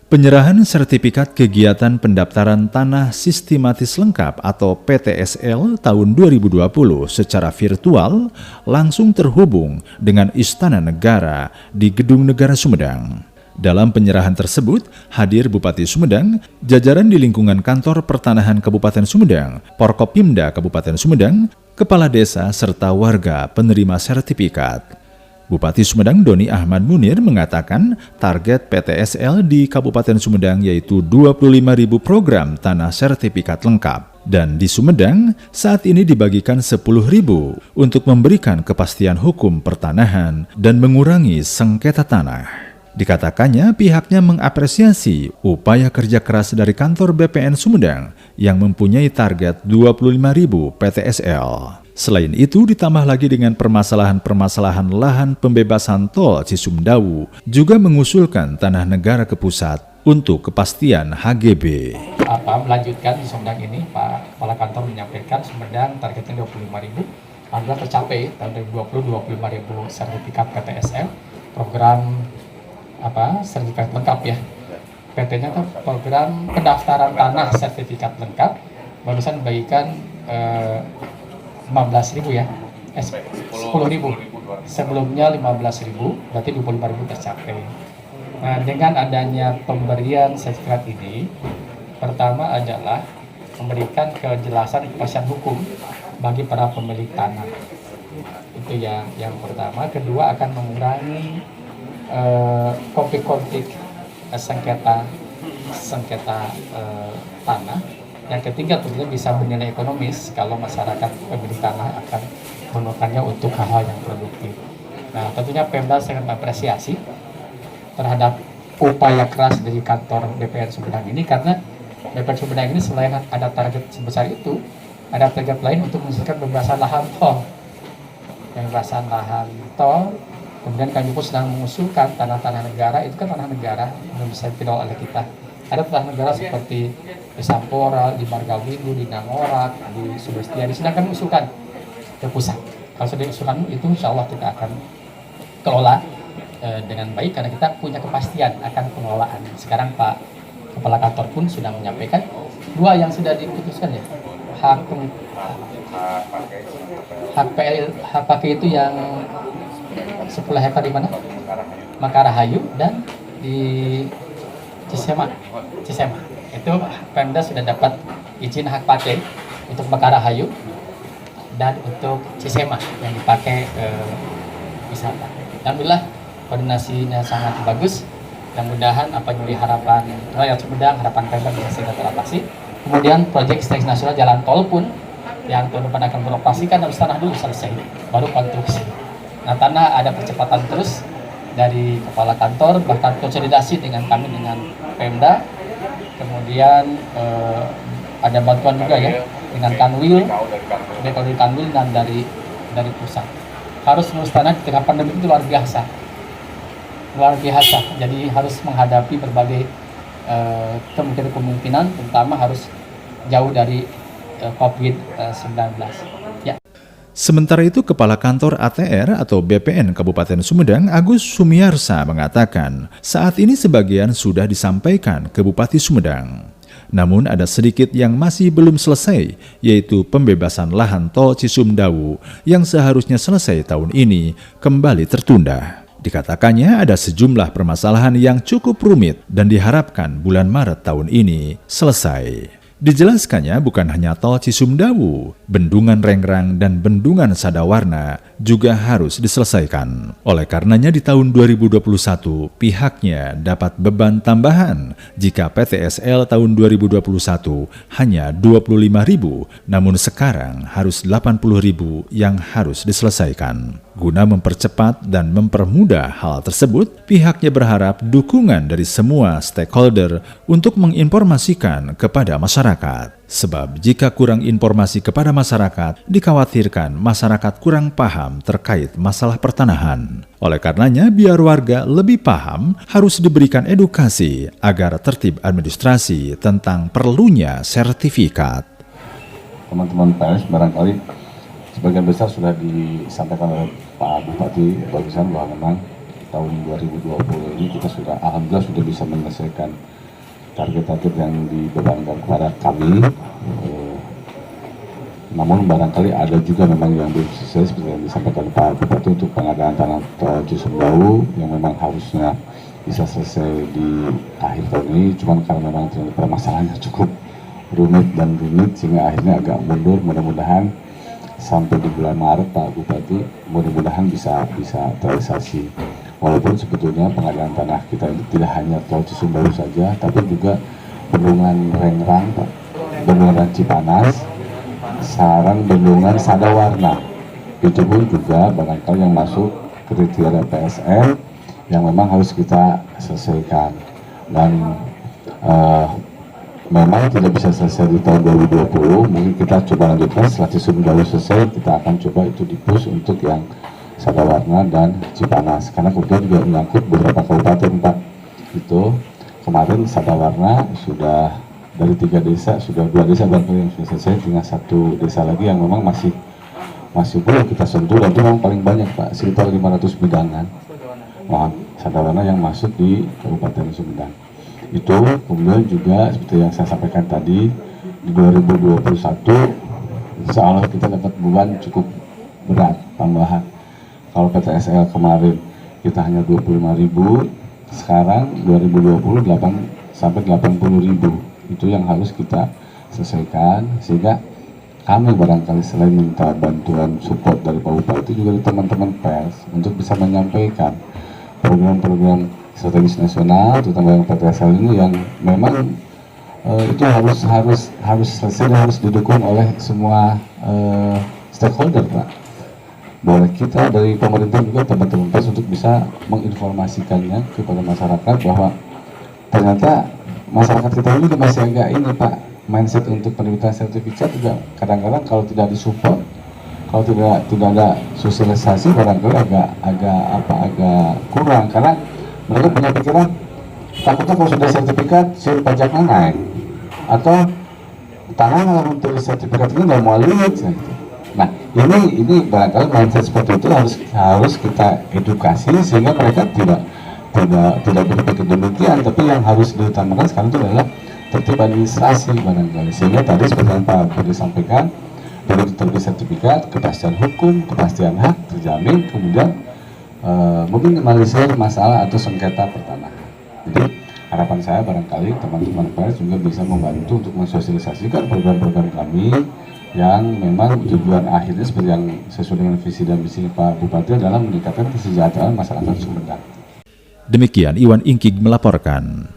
Penyerahan sertifikat kegiatan pendaftaran tanah sistematis lengkap atau PTSL tahun 2020 secara virtual langsung terhubung dengan Istana Negara di Gedung Negara Sumedang. Dalam penyerahan tersebut, hadir Bupati Sumedang, jajaran di lingkungan Kantor Pertanahan Kabupaten Sumedang, Porkopimda Kabupaten Sumedang, Kepala Desa, serta warga penerima sertifikat. Bupati Sumedang Doni Ahmad Munir mengatakan target PTSL di Kabupaten Sumedang yaitu 25.000 program tanah sertifikat lengkap. Dan di Sumedang saat ini dibagikan 10.000 untuk memberikan kepastian hukum pertanahan dan mengurangi sengketa tanah. Dikatakannya pihaknya mengapresiasi upaya kerja keras dari kantor BPN Sumedang yang mempunyai target 25.000 PTSL. Selain itu ditambah lagi dengan permasalahan-permasalahan lahan pembebasan tol Cisumdawu juga mengusulkan tanah negara ke pusat untuk kepastian HGB. Melanjutkan di Sumedang ini Pak Kepala Kantor menyampaikan Sumedang targetnya 25.000, alhamdulillah tercapai tahun 2020 25.000 sertifikat PTSL, program sertifikat lengkap ya. PT-nya itu program pendaftaran tanah sertifikat lengkap barusan dibagikan 15.000 ya, 10.000. Sebelumnya 15.000, berarti 25.000 tercapai. Nah, dengan adanya pemberian sertifikat ini, pertama adalah memberikan kejelasan kepastian hukum bagi para pemilik tanah. Itu yang pertama. Kedua, akan mengurangi konflik-konflik sengketa tanah. Yang ketiga tentunya bisa bernilai ekonomis kalau masyarakat pemilik tanah akan menggunakannya untuk hal-hal yang produktif. Nah, tentunya Pemda sangat mengapresiasi terhadap upaya keras dari kantor BPN Sumedang ini, karena BPN Sumedang ini selain ada target sebesar itu, ada target lain untuk menyelesaikan pembebasan lahan tol. Pembebasan lahan tol, kemudian kami pun sedang mengusulkan tanah-tanah negara, itu kan tanah negara belum bisa dipilih oleh kita. Ada tanah negara seperti di Sampora, di Margawindu, di Nangorak, di Subestia, sedang kami usulkan ke pusat. Kalau sudah diusulkan itu insya Allah kita akan kelola dengan baik karena kita punya kepastian akan pengelolaan. Sekarang Pak Kepala Kantor pun sudah menyampaikan 2 yang sudah diputuskan ya. Hak pakai itu yang 10 hektar di mana? Makarahayu dan di Cisema. Itu Pemda sudah dapat izin hak pakai untuk Makarahayu dan untuk Cisema yang dipakai wisata. Alhamdulillah koordinasinya sangat bagus. Mudah-mudahan apa yang harapan rakyat Sumedang, harapan Pemda bisa segera teratasi. Kemudian proyek strategis nasional jalan tol pun yang tahun depan akan beroperasi kan harus tanah dulu selesai, baru konstruksi. Nah, tanah ada percepatan terus dari Kepala Kantor, bahkan konsolidasi dengan kami dengan Pemda. Kemudian ada bantuan juga ya dengan Kanwil, dari Kanwil dan dari pusat. Harus ngurus tanah di tengah pandemi itu luar biasa. Jadi harus menghadapi berbagai kemungkinan, terutama harus jauh dari COVID-19. Ya. Sementara itu, Kepala Kantor ATR atau BPN Kabupaten Sumedang, Agus Sumiarsa mengatakan, saat ini sebagian sudah disampaikan ke Bupati Sumedang. Namun ada sedikit yang masih belum selesai, yaitu pembebasan lahan tol Cisumdawu yang seharusnya selesai tahun ini kembali tertunda. Dikatakannya ada sejumlah permasalahan yang cukup rumit dan diharapkan bulan Maret tahun ini selesai. Dijelaskannya bukan hanya tol Cisumdawu, Bendungan Rengrang dan Bendungan Sadawarna juga harus diselesaikan. Oleh karenanya di tahun 2021 pihaknya dapat beban tambahan jika PTSL tahun 2021 hanya 25.000, namun sekarang harus 80.000 yang harus diselesaikan. Guna mempercepat dan mempermudah hal tersebut, pihaknya berharap dukungan dari semua stakeholder untuk menginformasikan kepada masyarakat. Sebab jika kurang informasi kepada masyarakat, dikhawatirkan masyarakat kurang paham terkait masalah pertanahan. Oleh karenanya, biar warga lebih paham, harus diberikan edukasi agar tertib administrasi tentang perlunya sertifikat. Teman-teman pers barangkali sebagian besar sudah disampaikan oleh Pak Bupati barusan bahwa memang tahun 2020 ini kita alhamdulillah sudah bisa menyelesaikan target-target yang dibebankan kepada kami. Namun barangkali ada juga memang yang belum selesai seperti yang disampaikan Pak Bupati untuk pengadaan tanah tol Cisumdawu yang memang harusnya bisa selesai di akhir tahun ini, cuman karena memang permasalahannya cukup rumit dan sehingga akhirnya agak mundur. Mudah-mudahan sampai di bulan Maret Pak Bupati, mudah-mudahan bisa terrealisasi. Walaupun sebetulnya pengadaan tanah kita ini tidak hanya tol Cisumdawu saja, tapi juga bendungan Rengrang, Pak, bendungan Cipanas, sarang bendungan Sadawarna. Itu pun juga barangkali yang masuk kriteria PSL yang memang harus kita selesaikan. Dan memang tidak bisa selesai di tahun 2020, mungkin kita coba lanjutkan setelah Cisumdawu selesai, kita akan coba itu di-push untuk yang Sadawarna dan Cipanas, karena kemudian juga menyangkut beberapa kabupaten Pak. Itu kemarin Sadawarna sudah dari 3 desa, sudah 2 desa barangkali yang sudah selesai, tinggal 1 desa lagi yang memang masih belum kita sentuh, dan itu memang paling banyak Pak, sekitar 500 bidangan Sadawarna yang masuk di Kabupaten Sumedang. Itu kemudian juga seperti yang saya sampaikan tadi, di 2021 insya Allah kita dapat beban cukup berat tambahan. Kalau PTSL kemarin kita hanya 25.000, sekarang 2020 sampai 80.000. Itu yang harus kita selesaikan, sehingga kami barangkali selain minta bantuan support dari Pak Bupati, juga dari teman-teman pers untuk bisa menyampaikan program-program strategis nasional, terutama yang PTSL ini yang memang itu harus selesai dan harus didukung oleh semua stakeholder Pak. Boleh kita dari pemerintah juga teman-teman pers untuk bisa menginformasikannya kepada masyarakat bahwa ternyata masyarakat kita ini masih agak ini Pak, mindset untuk penerbitan sertifikat juga kadang-kadang kalau tidak disupport, kalau tidak ada sosialisasi barangkali agak kurang, karena mereka punya pikiran takutnya kalau sudah sertifikat pajaknya naik, atau tanah untuk sertifikat ini nggak mau lihat gitu. Nah ini barangkali mindset seperti itu harus kita edukasi sehingga mereka tidak berpikir demikian, tapi yang harus diutamakan sekarang itu adalah tertib administrasi barangkali, sehingga tadi seperti yang Pak Budi sampaikan, dari terbit sertifikat, kepastian hukum, kepastian hak terjamin, kemudian meminimalisir masalah atau sengketa pertanahan. Jadi harapan saya barangkali teman-teman pers juga bisa membantu untuk mensosialisasikan program-program kami yang memang tujuan akhirnya seperti yang sesuai dengan visi dan misi Pak Bupati adalah meningkatkan kesejahteraan masyarakat Sumedang. Demikian Iwan Ingkig melaporkan.